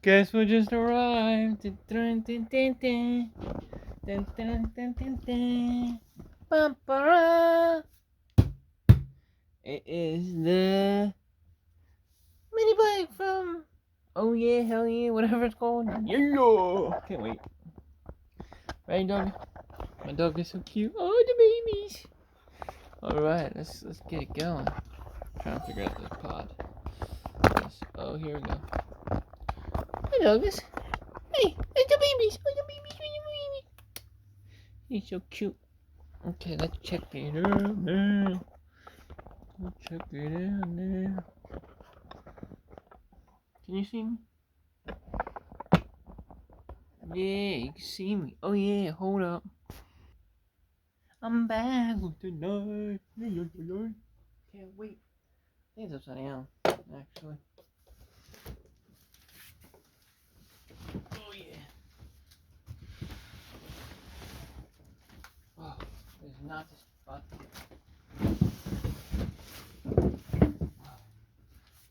Guess we just arrived. Dun, dun, dun, dun, dun. Dun, dun, dun, dun, dun. Ba-ba-ra. It is the minibike from Oh Yeah, Hell Yeah, whatever it's called. Yeah! Can't wait. Right, dog? My dog is so cute. Oh, the babies. Alright, let's get it going. Trying to figure out this pod. Oh, here we go. Hi, doggies. Hey, it's the babies. Oh, the babies. He's so cute. Okay, let's check it out now. Let's check it out now. Can you see me? Yeah, you can see me. Oh yeah, hold up. I'm back with the knife. Can't wait. I think it's upside down, actually. Oh yeah. Oh, it's not this button.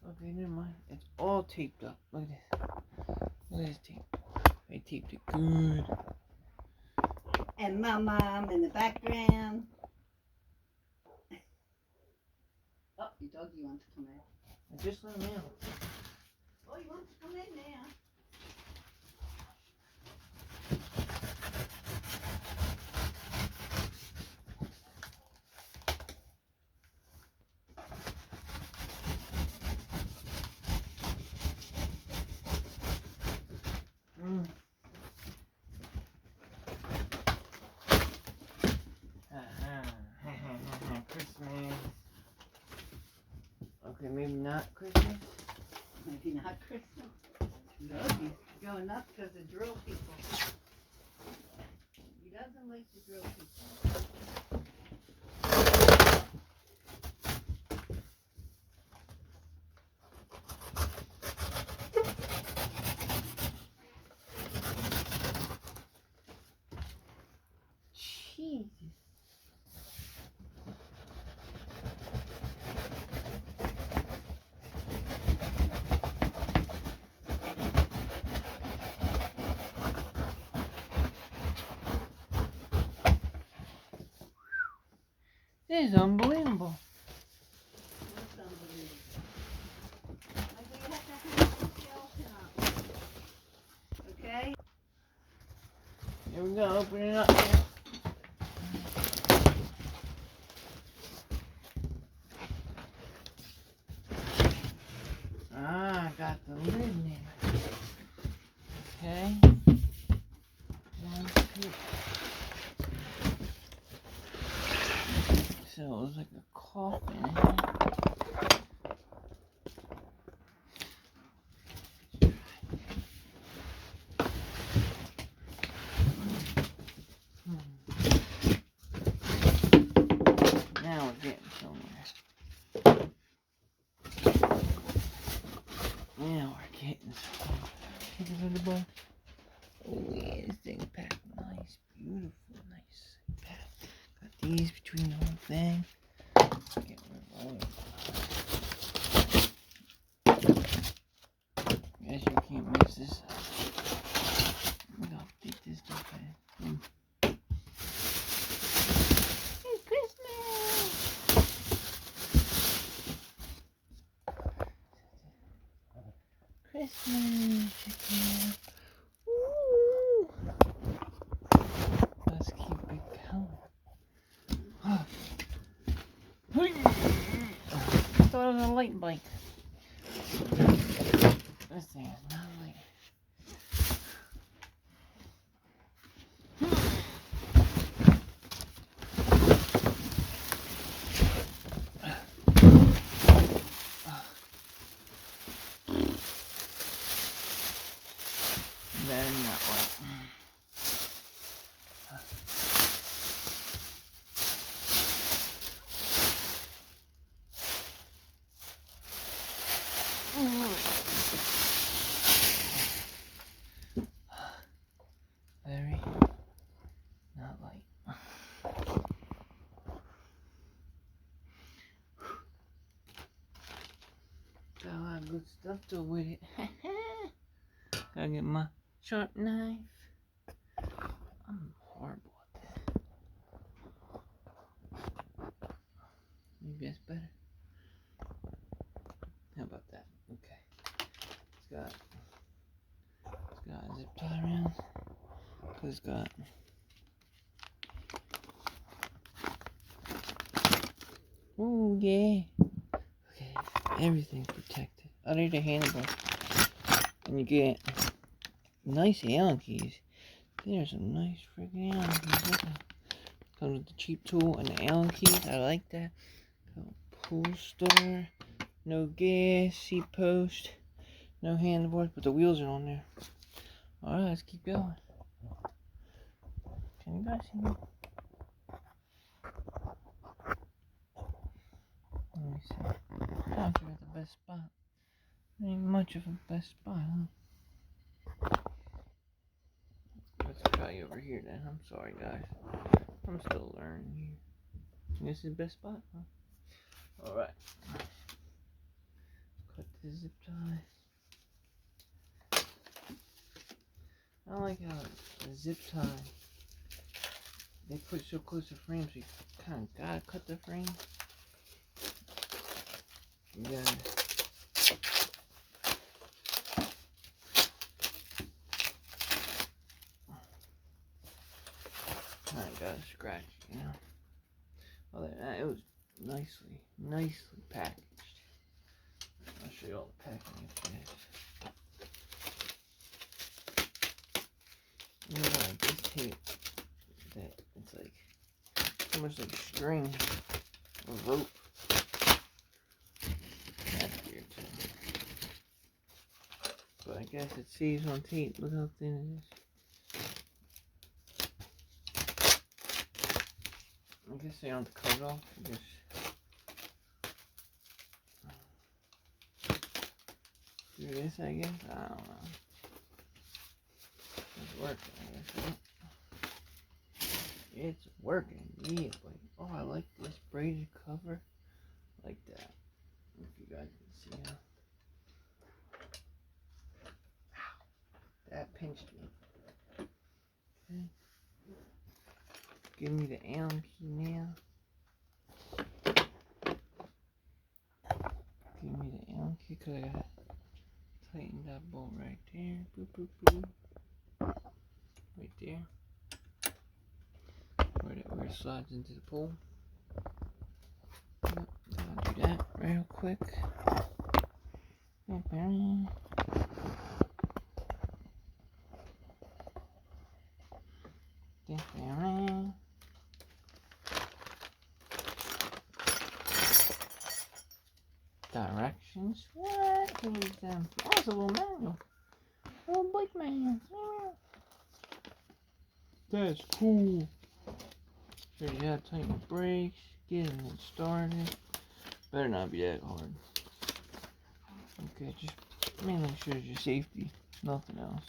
Okay, never mind. It's all taped up. Look at this. Look at this tape. They taped it good. And my mom in the background. Oh, your doggy wants to come in. I just let him out. Oh, he wants to come in now. Christmas. Okay, maybe not Christmas. Maybe not Christmas. Doggy's going nuts because of drill people. He doesn't like the drill people. Jesus. This is unbelievable. That's unbelievable. Maybe you have to hang some skeleton up. Okay? Here we go, open it up now. Ah, I got the lid now. Okay. One, two. So it was like a coffin. Now we're getting somewhere. Now we're getting somewhere. Take it in the box. Oh yeah, this thing packed nice, beautiful, nice. Packed. Got these between the whole thing. Get rid of all of it. Guess you can't mix this up. I'm gonna update this stuff in. It's Christmas! Christmas! Check it out. Ooh. Let's keep it going. I thought it was a light bike. This thing is not light. That is not light. Very not light. Got a lot of good stuff to with it. Gotta get my sharp knife. I'm horrible at this. Maybe that's better. How about that? Okay. It's got a zip tie around. It's got ooh yeah. Okay, everything's protected. Other the handlebar. And you get nice Allen keys. There's some nice freaking Allen keys. Look at comes with the cheap tool and the Allen keys. I like that. Pool store. No gas. Seat post. No handlebars, but the wheels are on there. Alright, let's keep going. Can you guys see me? Let me see. I don't think that's the best spot. Ain't much of a best spot, huh? Let's try over here then. I'm sorry, guys. I'm still learning here. This is the best spot, huh? Alright. Cut the zip tie. I don't like how the zip tie, they put it so close to the frame, so you kind of gotta cut the frame. You gotta. Kind of gotta scratch, you know. Other than that, it was nicely packaged. I'll show you all the packing after this. You know, like this tape, that it's like almost like string or rope. That's weird too. But I guess it saves on tape. Look how thin it is. I guess they don't have to cut it off. I guess. Do this, I guess. I don't know. It's working, I guess, right? It's working, yeah, buddy. Oh, I like this braided cover. Like that. If you guys can see how. Ow. That pinched me. Okay. Give me the Allen key now. Give me the Allen key because I gotta tighten that bolt right there. Boop, boop, boop. Right there. Where it slides into the pole. Yep, I'll do that real quick. Directions? What? Who is them? Oh, it's a little manual. A little bike manual. That's cool. Show you how to tighten the brakes, getting it started. Better not be that hard. Okay, just mainly shows your safety, nothing else.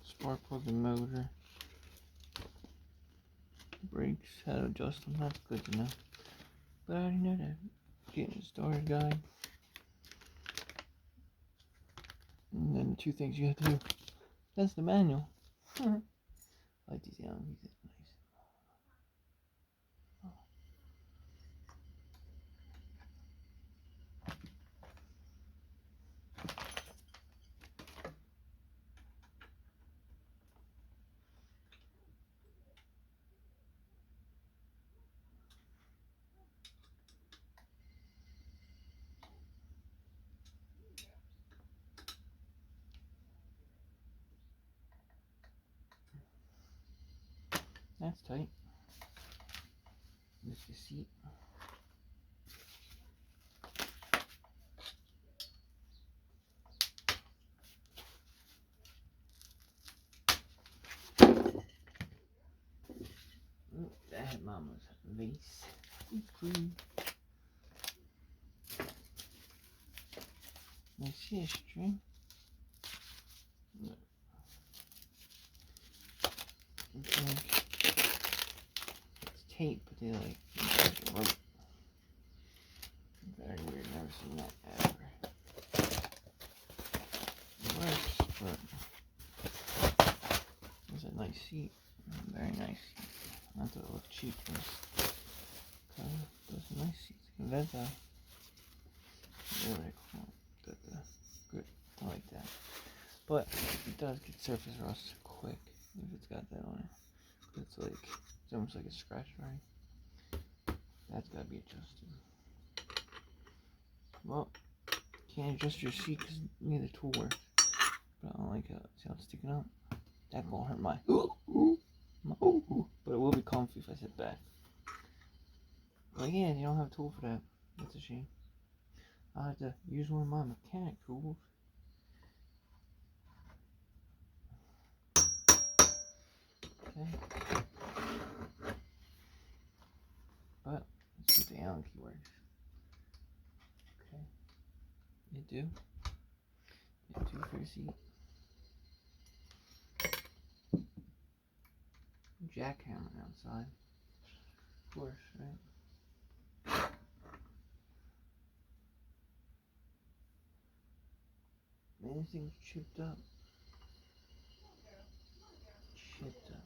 Spark plug the motor. Brakes, how to adjust them, that's good to know. But I already know that. Getting it started guide. And then the two things you have to do. That's the manual. I like these Allen keys. Nice. Oh. That's tight. This is the seat. Ooh, that hit Mama's vase. I see a string. Look. It's like it's tape, but they like a rope. Very weird. Never seen that ever. seat. Very nice seat. Not that it look cheap, but those are nice seats. That's really cool. Got the grip. I like that. But it does get surface rust quick if it's got that on it. It's almost like a scratch, right? That's gotta be adjusted. Well, can't adjust your seat because neither tool works. But I don't like it. See how it's sticking up? That won't hurt my. But it will be comfy if I sit back. Well, yeah, you don't have a tool for that. That's a shame. I'll have to use one of my mechanic tools. Okay. But let's see if the Allen key works. Okay. You do. You do for your seat. Jackhammer outside. Of course, right? Man, this thing's chipped up. Chipped up.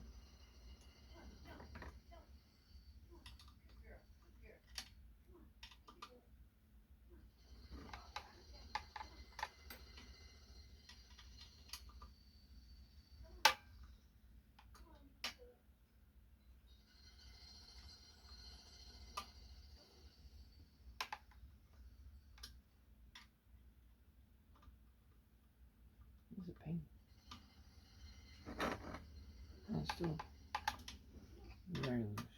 It's a pain. And it's still very loose.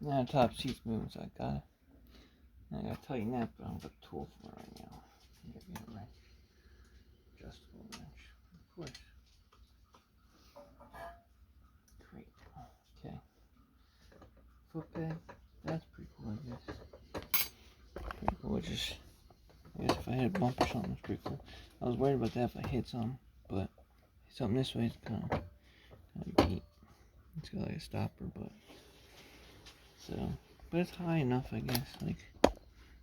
Now the top seat's moving, so I gotta tighten that, but I don't got a tool for it right now. I gotta get a wrench. Adjustable wrench. Of course. Great. Okay. Foot peg. That's pretty cool, I guess. Pretty cool. I guess if I hit a bump or something, it's pretty cool. I was worried about that if I hit something, but something this way is kind of neat. It's got like a stopper, but it's high enough, I guess. Like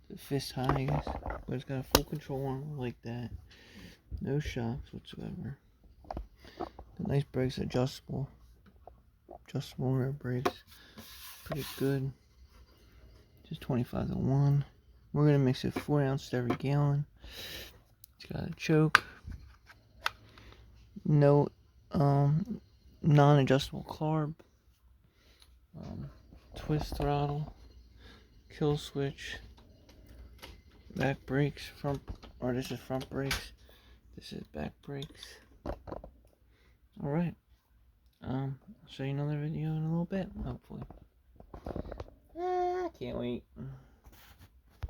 the fist high, I guess. But it's got a full control arm like that. No shocks whatsoever. The nice brakes, adjustable rear brakes. Pretty good. Just 25 to 1. We're gonna mix it 4 ounces to every gallon. It's got a choke. No non-adjustable carb. Twist throttle. Kill switch. Back brakes. This is front brakes. This is back brakes. Alright. I'll show you another video in a little bit, hopefully. Can't wait.